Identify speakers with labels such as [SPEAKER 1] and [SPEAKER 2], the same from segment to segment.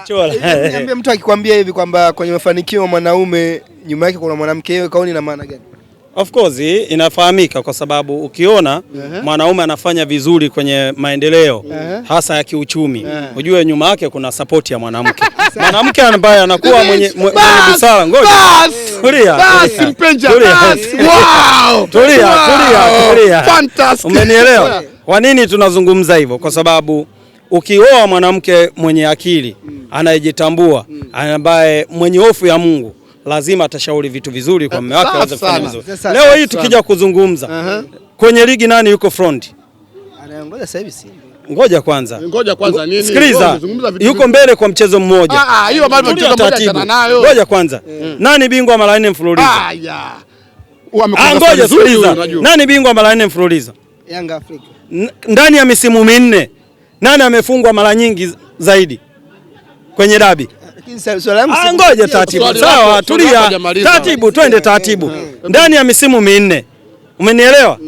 [SPEAKER 1] Niambie, mtu akikwambia hivi kwamba kwenye mafanikio ya mwanaume nyuma yake kuna mwanamke, hiyo kauli ina maana gani?
[SPEAKER 2] Of course inafahamika kwa sababu ukiona mwanaume anafanya vizuri kwenye maendeleo hasa ya kiuchumi, ujue nyuma yake kuna support ya mwanamke. Mwanamke ambaye anakuwa mwenye busara. Ngoja. Tulia. Wow! Tulia. Fantastic. Umenielewa? Kwa nini tunazungumza hivyo? Kwa sababu ukioa mwanamke mwenye akili, anayejitambua, ambaye mwenye hofu ya Mungu, lazima atashauri vitu vizuri kwa mume wake aweze kufanya vizuri. Leo hii tukija kuzungumza kwenye ligi nani yuko front?
[SPEAKER 1] Anaongoza sasa hivi Simba.
[SPEAKER 2] Ngoja kwanza
[SPEAKER 3] nini?
[SPEAKER 2] Sikiliza. Yuko mbele kwa mchezo mmoja.
[SPEAKER 3] Hiyo bado mchezo mmoja tena nayo.
[SPEAKER 2] Ngoja kwanza. Nani bingwa mara 4 mfululizo? Ngoja sikiliza. Nani bingwa mara 4 mfululizo?
[SPEAKER 1] Yanga Afrika.
[SPEAKER 2] Ndani ya misimu minne nani amefungwa mara nyingi zaidi kwenye dabi? Ngoja taratibu. Sawa, tulia. Taratibu, twende taratibu. Ndani ya misimu minne. Umenielewa?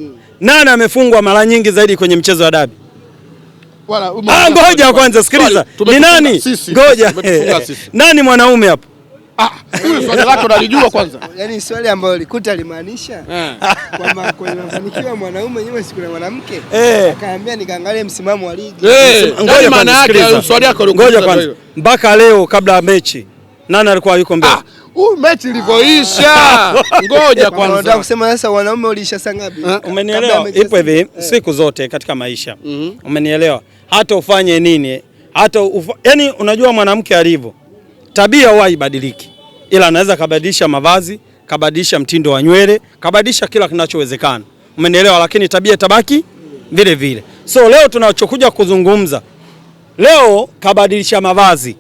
[SPEAKER 2] Nani amefungwa mara nyingi zaidi kwenye mchezo wa dabi? Ngoja kwanza sikiliza. Ni nani? Ngoja. Nani mwanaume hapo?
[SPEAKER 3] Huyu swali lako unalijua kwanza.
[SPEAKER 1] Yaani swali ambalo likuta limaanisha kwamba kwenye mafanikio ya mwanaume nyuma siku na mwanamke. Akaambia nikaangalie msimamo wa ligi.
[SPEAKER 3] Ngoja maana yake swali lako
[SPEAKER 2] ngoja kwanza. Mpaka leo kabla ya mechi nani alikuwa yuko mbele?
[SPEAKER 3] Mechi ilivyoisha. Ngoja kwanza.
[SPEAKER 1] Unataka kusema sasa wanaume ulisha saa ngapi?
[SPEAKER 2] Umenielewa? Ipo hivi siku zote katika maisha. Umenielewa? Hata ufanye nini? Yaani unajua mwanamke alivyo. Tabia huwa haibadiliki. Ila anaweza kabadilisha mavazi, kabadilisha mtindo wa nywele, kabadilisha kila kinachowezekana. Umenielewa? Lakini tabia itabaki vile vile. So leo tunachokuja kuzungumza. Leo kabadilisha mavazi.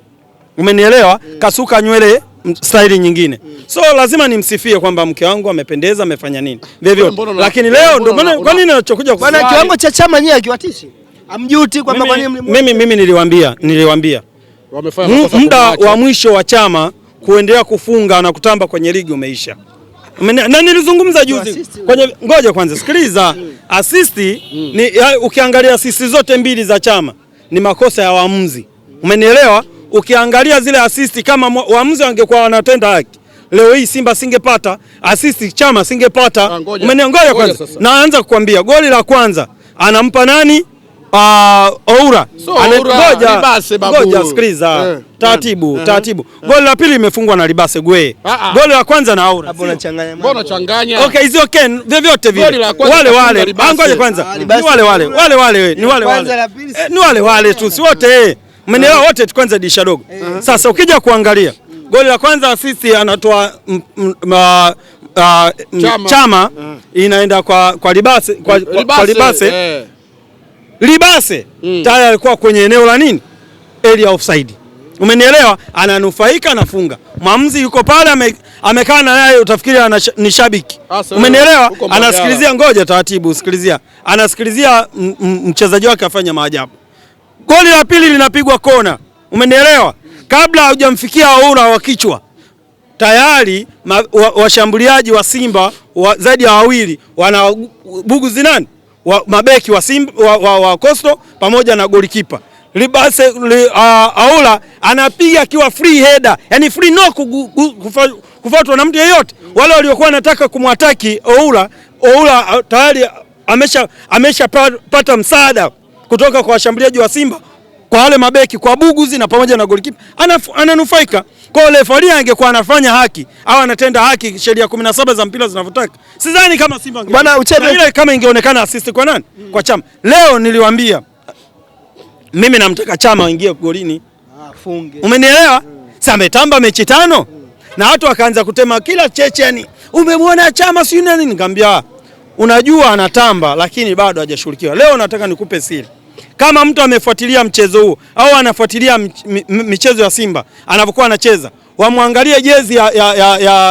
[SPEAKER 2] Umenielewa? Kasuka nywele style nyingine. So lazima nimsifie kwamba mke wangu amependeza, amefanya nini. Vivyo. Lakini leo ndio maana kwa nini nachokuja kusema?
[SPEAKER 1] Bwana kiwango cha chama nyewe akiwatishi. Amjuti kwamba kwa nini
[SPEAKER 2] mimi niliwaambia. Muda wa mwisho wa chama kuendelea kufunga na kutamba kwenye ligi umeisha. Na nilizungumza juzi kwenye ngoja kwanza sikiliza. Assist ni ukiangalia assist zote mbili za chama ni makosa ya waamuzi. Umenielewa? Ukiangalia zile assist kama waamuzi wangekuwa wanatenda haki, leo hii Simba singepata assist, chama singepata. Umeniangalia kwanza. Naanza kukwambia goli la kwanza anampa nani? Oura. Ngoja sikiliza. Taratibu. Goli la pili imefungwa na Libase Gwe. Goli la kwanza na Oura.
[SPEAKER 3] Mbona changanya?
[SPEAKER 2] Okay, hizo Ken vyovyote vile. Wale. Ngoja kwanza. Ni wale tu si wote. Umenielewa wote kwanza disha dogo. Sasa ukija kuangalia goli la kwanza assist anatoa chama inaenda kwa Libase Libase tayari alikuwa kwenye eneo la nini? Area offside. Umenielewa? Ananufaika, anafunga. Mwamuzi yuko pale amekaa na yeye, utafikiri ni shabiki. Umenielewa? Anasikilizia, ngoja taratibu, sikilizia. Anasikilizia mchezaji wake afanya maajabu. Goli la pili linapigwa kona. Umenielewa? Kabla hujamfikia Oura wa kichwa, tayari washambuliaji wa Simba zaidi ya wawili wana buguzi nani? Mabeki wa Simba wa Coastal pamoja na golikipa. Libase Oura anapiga akiwa free header, yani free no kufuatwa na mtu yeyote. Wale waliokuwa wanataka kumwataki Oura tayari ameshapata msaada kutoka kwa washambuliaji wa Simba, kwa wale mabeki, kwa buguzi na pamoja na golikipa. Ananufaika. Kwa refa angekuwa anafanya haki au anatenda haki sheria 17 za mpira zinavyotaka, sidhani kama Simba
[SPEAKER 1] bwana uchebe
[SPEAKER 2] ile kama ingeonekana assist kwa nani? Kwa Chama. Leo niliwaambia mimi namtaka Chama aingie golini.
[SPEAKER 1] Afunge.
[SPEAKER 2] Umenielewa? Sasa ametamba mechi 5 na watu wakaanza kutema kila checheni. Umemwona Chama si nini? Nikamwambia unajua anatamba lakini bado hajashughulikiwa. Leo nataka nikupe siri. Kama mtu amefuatilia mchezo huu au anafuatilia michezo ya Simba anapokuwa anacheza, wamwangalie jezi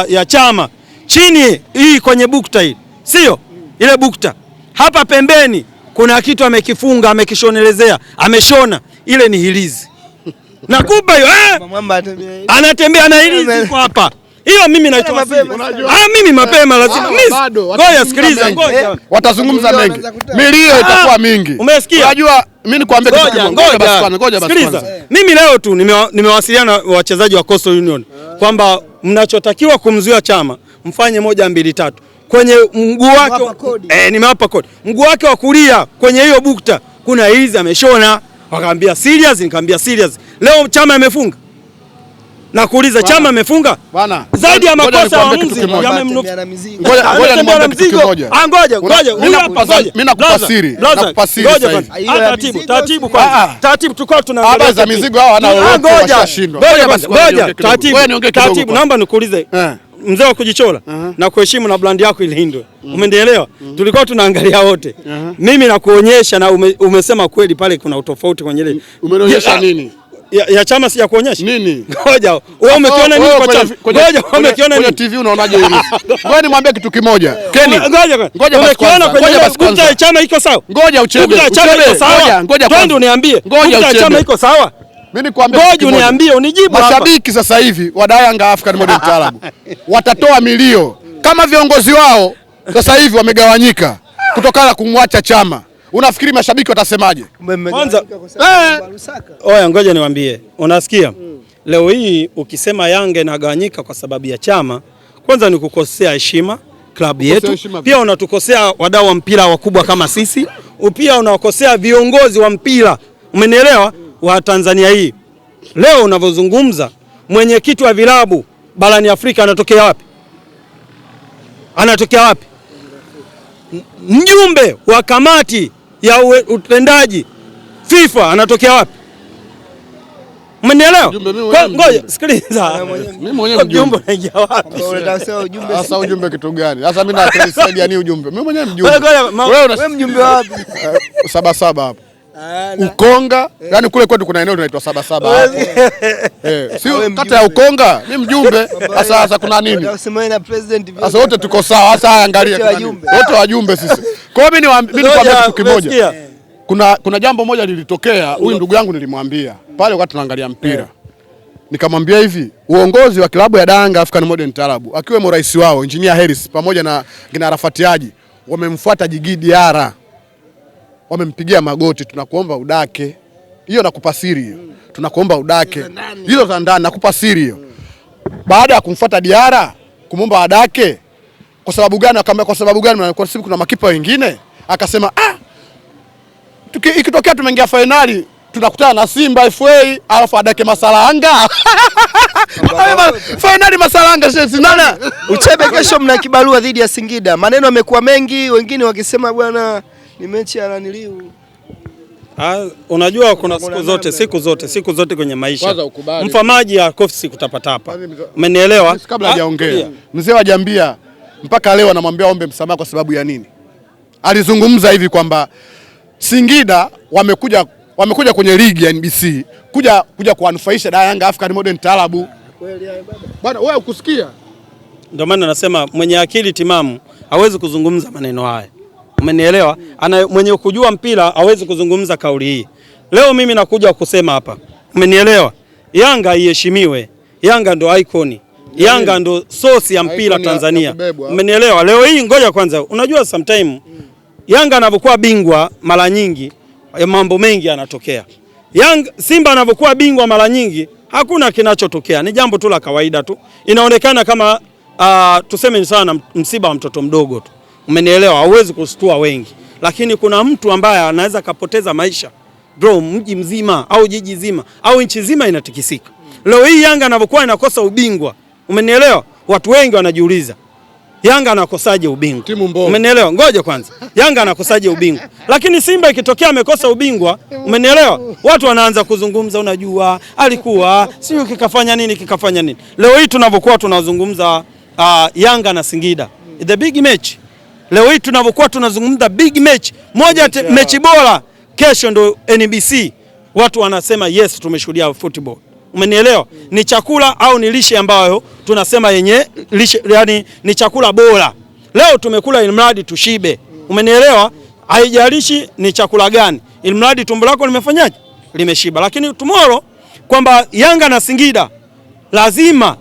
[SPEAKER 2] ya Chama chini hii kwenye bukta hii. Sio? Ile bukta. Hapa pembeni kuna kitu amekifunga, amekishonelezea, ameshona. Ile ni hilizi. Nakupa hiyo anatembea na hilizi kwa hapa. Hiyo mimi naitwa mimi mapema lazima. Ngoja sikiliza, ngoja.
[SPEAKER 3] Watazungumza mengi. Milio itakuwa mingi.
[SPEAKER 2] Umesikia?
[SPEAKER 3] Unajua mimi nikwambie ngoja basi.
[SPEAKER 2] Mimi leo tu nimewasiliana na wachezaji wa Coastal Union kwamba mnachotakiwa kumzuia Chama mfanye 1 2 3 kwenye mguu wake. Nimewapa kodi. Mguu wake wa kulia kwenye hiyo bukta kuna hizi ameshona. Wakaambia serious, nikamwambia serious. Leo Chama amefunga. Na kuuliza Chama amefunga?
[SPEAKER 3] Bwana.
[SPEAKER 2] Zaidi ya makosa ya mzi yamemnukia.
[SPEAKER 3] Ngoja nimwambie kitu kimoja.
[SPEAKER 2] Ngoja.
[SPEAKER 3] Mimi nakupa siri.
[SPEAKER 2] Taratibu kwanza. Taratibu tukao tunaangalia.
[SPEAKER 3] Habari za mizigo hao washashindwa.
[SPEAKER 2] Ngoja. Taratibu naomba nikuulize. Mzee wa kujichola na kuheshimu na brand yako ilindwe. Umenielewa? Tulikuwa tunaangalia wote. Mimi nakuonyesha na umesema kweli pale kuna utofauti kwenye ile.
[SPEAKER 3] Umeonyesha nini?
[SPEAKER 2] Ya Chama si ya kuonyesha
[SPEAKER 3] nini?
[SPEAKER 2] Ngoja. Wewe umekiona nini kwa Chama? Ngoja, umekiona nini?
[SPEAKER 3] Kwenye TV unaonaje hili? Ngoja nimwambie kitu kimoja. Kenny.
[SPEAKER 2] Ngoja umekiona kwenye basi ya Chama iko sawa?
[SPEAKER 3] Ngoja uchebe.
[SPEAKER 2] Ngoja twende uniambie. Ngoja Chama iko sawa?
[SPEAKER 3] Mimi nikwambie.
[SPEAKER 2] Ngoja uniambie unijibu hapa.
[SPEAKER 3] Mashabiki sasa hivi wa Yanga African Modern Club watatoa milio kama viongozi wao sasa hivi wamegawanyika kutokana na kumwacha Chama. Unafikiri mashabiki watasemaje?
[SPEAKER 2] Kwanza oya, ngoja niwaambie. Unasikia? Leo hii ukisema Yanga inagawanyika kwa sababu ya Chama, kwanza ni kukosea heshima klabu yetu. Pia unatukosea wadau wa mpira wakubwa kama sisi. Pia unawakosea viongozi wa mpira. Umenielewa? Wa Tanzania hii. Leo unavyozungumza mwenyekiti wa vilabu barani Afrika anatokea wapi? Anatokea wapi? Mjumbe wa kamati ya utendaji FIFA anatokea wapi? Umenielewa? Ngoja sikiliza.
[SPEAKER 3] Mimi mwenyewe mjumbe
[SPEAKER 2] unaingia wapi?
[SPEAKER 1] Unataka ujumbe
[SPEAKER 3] sasa? Ujumbe kitu gani? Sasa mimi nasaidia ni ujumbe. Mimi mwenyewe mjumbe.
[SPEAKER 1] Wewe mjumbe wapi?
[SPEAKER 3] 77 hapo. Ukonga, yani kule kwetu kuna eneo linaitwa 77 hapo. Sio kata ya Ukonga, mimi mjumbe. Sasa kuna nini?
[SPEAKER 1] Unasema na president.
[SPEAKER 3] Sasa wote tuko sawa. Sasa angalia wote wajumbe sisi. Kwa hiyo mimi nikwambia kitu kimoja. Kuna jambo moja lilitokea, huyu ndugu yangu nilimwambia pale wakati tunaangalia mpira. Nikamwambia hivi, uongozi wa klabu ya Yanga African Modern Club akiwemo rais wao Engineer Harris pamoja na Gina Arafat Haji wamemfuata Djigui Diarra. Wamempigia magoti, tunakuomba udake. Hiyo nakupa siri hiyo. Tunakuomba udake. Hizo za ndani nakupa siri hiyo. Baada ya kumfuata Diarra, kumomba adake. Kwa sababu gani? Akamwambia kwa sababu gani? Kwa sababu kuna makipa wengine. Akasema ikitokea tumeingia finali tunakutana na Simba FA alafu adake Masalanga. Finali Masalanga sisi nana.
[SPEAKER 1] Uchebe kesho mna kibarua dhidi ya Singida. Maneno yamekuwa mengi, wengine wakisema bwana ni mechi ya naniliu.
[SPEAKER 2] Unajua kuna siku zote kwenye maisha. Mfamaji ya kofi kutapatapa. Umenielewa?
[SPEAKER 3] Kabla hajaongea. Mzee wa Jambia mpaka leo anamwambia ombe msamaha kwa sababu ya nini? Alizungumza hivi kwamba Singida wamekuja kwenye ligi ya NBC kuja kuwanufaisha Yanga African Modern Club. Bwana wewe ukusikia?
[SPEAKER 2] Ndio maana nasema mwenye akili timamu hawezi kuzungumza maneno haya. Umenielewa? Mwenye kujua mpira hawezi kuzungumza kauli hii. Leo mimi nakuja kusema hapa. Umenielewa? Yanga iheshimiwe. Yanga ndo icon. Yanga ndo source ya mpira Tanzania. Umenielewa? Leo hii ngoja kwanza. Unajua sometime Yanga anapokuwa bingwa mara nyingi mambo mengi yanatokea. Simba anapokuwa bingwa mara nyingi hakuna kinachotokea. Ni jambo tu la kawaida tu. Inaonekana kama tuseme ni sana msiba wa mtoto mdogo tu. Umenielewa? Hauwezi kustua wengi. Lakini kuna mtu ambaye anaweza kapoteza maisha. Bro, mji mzima au jiji zima au nchi zima inatikisika. Leo hii Yanga anapokuwa inakosa ubingwa. Umenielewa? Watu wengi wanajiuliza Yanga anakosaje ubingwa? Umenielewa? Ngoja kwanza. Yanga anakosaje ubingwa? Lakini Simba ikitokea amekosa ubingwa, umenielewa? Watu wanaanza kuzungumza, unajua, alikuwa sio kikafanya nini. Leo hii tunapokuwa tunazungumza Yanga na Singida, the big match. Leo hii tunapokuwa tunazungumza big match, mechi bora, kesho ndo NBC. Watu wanasema yes, tumeshuhudia football. Umenielewa? Ni chakula au ni lishe ambayo tunasema yenye lishe, yani ni chakula bora. Leo tumekula ilmradi tushibe. Umenielewa? Haijalishi ni chakula gani. Ilmradi tumbo lako limefanyaje? Limeshiba. Lakini tomorrow kwamba Yanga na Singida lazima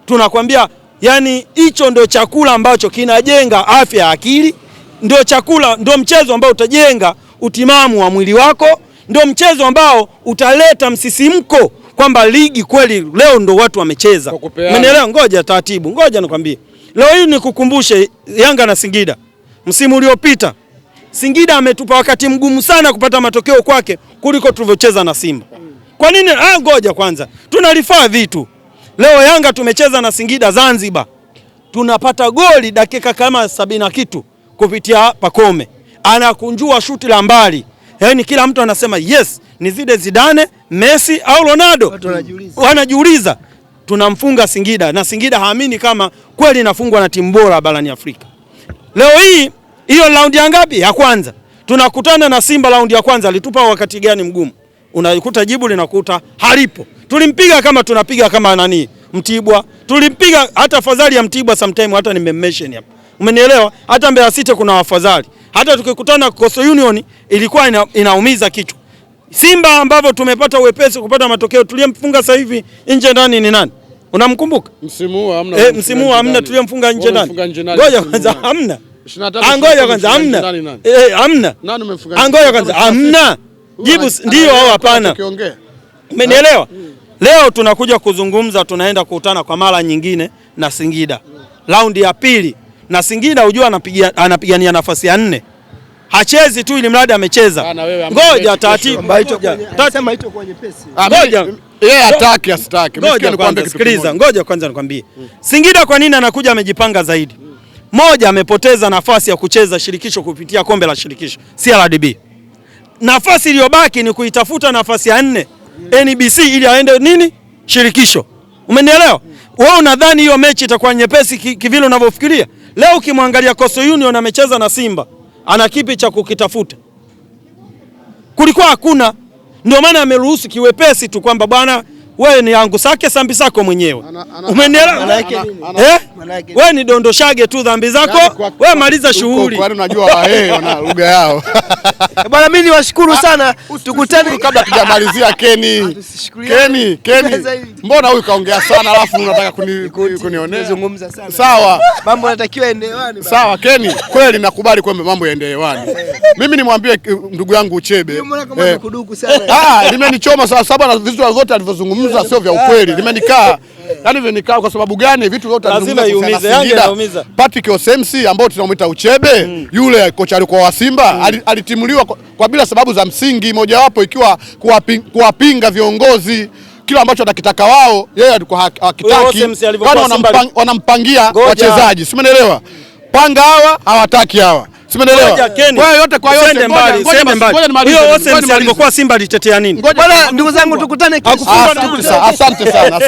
[SPEAKER 2] tunakwambia, yani hicho ndio chakula ambacho kinajenga afya ya akili, ndio chakula, ndio mchezo ambao utajenga utimamu wa mwili wako, ndio mchezo ambao utaleta msisimko kwamba ligi kweli leo ndo watu wamecheza. Umeelewa? Ngoja taratibu, ngoja nikwambie. Leo hii nikukumbushe Yanga na Singida. Msimu uliopita Singida ametupa wakati mgumu sana kupata matokeo kwake kuliko tulivyocheza na Simba. Kwa nini? Ngoja kwanza. Tunalifaa vitu. Leo Yanga tumecheza na Singida Zanzibar. Tunapata goli dakika kama 70 kitu kupitia Pakome. Anakunjua shuti la mbali. Yaani kila mtu anasema yes, ni Zidane, Messi au Ronaldo. Wanajiuliza. Tunamfunga Singida na Singida haamini kama kweli inafungwa na timu bora barani Afrika. Leo hii hiyo raundi ya ngapi? Ya kwanza. Tunakutana na Simba raundi ya kwanza, alitupa wakati gani mgumu? Unaikuta jibu linakuta halipo. Tulimpiga kama tunapiga kama nani? Mtibwa. Tulimpiga hata afadhali ya Mtibwa sometime hata nimemmention hapa. Umenielewa? Hata Mbeya City kuna afadhali. Hata tukikutana Coastal Union ilikuwa inaumiza kichwa. Simba ambavyo tumepata uwepesi kupata matokeo, tuliyemfunga sasa hivi nje ndani ni nani? Unamkumbuka?
[SPEAKER 3] Msimu huu hamna.
[SPEAKER 2] Msimu huu hamna tuliyemfunga nje ndani. Ngoja kwanza hamna. Ngoja kwanza hamna. Hamna.
[SPEAKER 3] Nani umemfunga?
[SPEAKER 2] Ngoja kwanza hamna. Jibu ndio au hapana? Umenielewa? Leo tunakuja kuzungumza, tunaenda kukutana kwa mara nyingine na Singida. Raundi ya pili na Singida unajua anapigania nafasi ya 4. Hachezi tu ili mradi amecheza. Ngoja taratibu.
[SPEAKER 1] Sema hicho kwa nyepesi.
[SPEAKER 2] Ngoja.
[SPEAKER 3] Yeye hataki asitaki.
[SPEAKER 2] Sikiliza, ngoja kwanza nikwambie. Singida kwa nini anakuja amejipanga zaidi? Moja, amepoteza nafasi ya kucheza shirikisho kupitia kombe la shirikisho CRDB. Nafasi iliyobaki ni kuitafuta nafasi ya 4 NBC ili aende nini? Shirikisho. Umenielewa? Wewe unadhani hiyo mechi itakuwa nyepesi kivile unavyofikiria? Leo ukimwangalia Coastal Union amecheza na Simba, ana kipi cha kukitafuta? Kulikuwa hakuna. Ndio maana ameruhusu kiwepesi tu kwamba bwana wewe ni yangu sake sambi zako mwenyewe. Umenielewa? Wewe ni dondoshage tu dhambi zako, wewe maliza shughuli.
[SPEAKER 3] Kwani unajua wana lugha yao.
[SPEAKER 1] Bwana mimi niwashukuru sana. Tukutane
[SPEAKER 3] kabla tujamalizia Kenny. Mbona huyu kaongea sana alafu unataka kunionea?
[SPEAKER 1] Zungumza sana.
[SPEAKER 3] Sawa.
[SPEAKER 1] Mambo yanatakiwa yaende hewani.
[SPEAKER 3] Sawa Kenny, kweli nakubali kwamba mambo yaende hewani. Mimi nimwambie ndugu yangu Uchebe. Limenichoma sababu na vitu vyote alivyozungumza sio vya ukweli. Limenikaa. Yaani vinikaa kwa sababu gani vitu vyote
[SPEAKER 2] alizungumza
[SPEAKER 3] Patrick Osemsi ambao tunamuita Uchebe, yule kocha alikuwa wa Simba, alitimuliwa kwa bila sababu za msingi, mojawapo ikiwa kuwapinga viongozi, kila ambacho atakitaka wao yeye alikuwa hakitaki. Wanampangia wachezaji. Si umeelewa? Panga hawa hawataki hawa. Simenelewa.
[SPEAKER 2] Kwa yote sende mbali. Hiyo Osemsi alipokuwa Simba alitetea nini?
[SPEAKER 1] Bwana ndugu zangu tukutane kesho.
[SPEAKER 3] Asante sana.